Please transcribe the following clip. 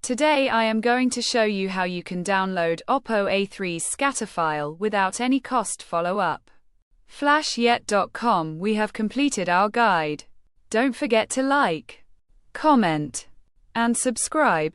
Today I am going to show you how you can download Oppo A3s scatter file without any cost. Follow up. FlashYet.com. We have completed our guide. Don't forget to like, comment, and subscribe.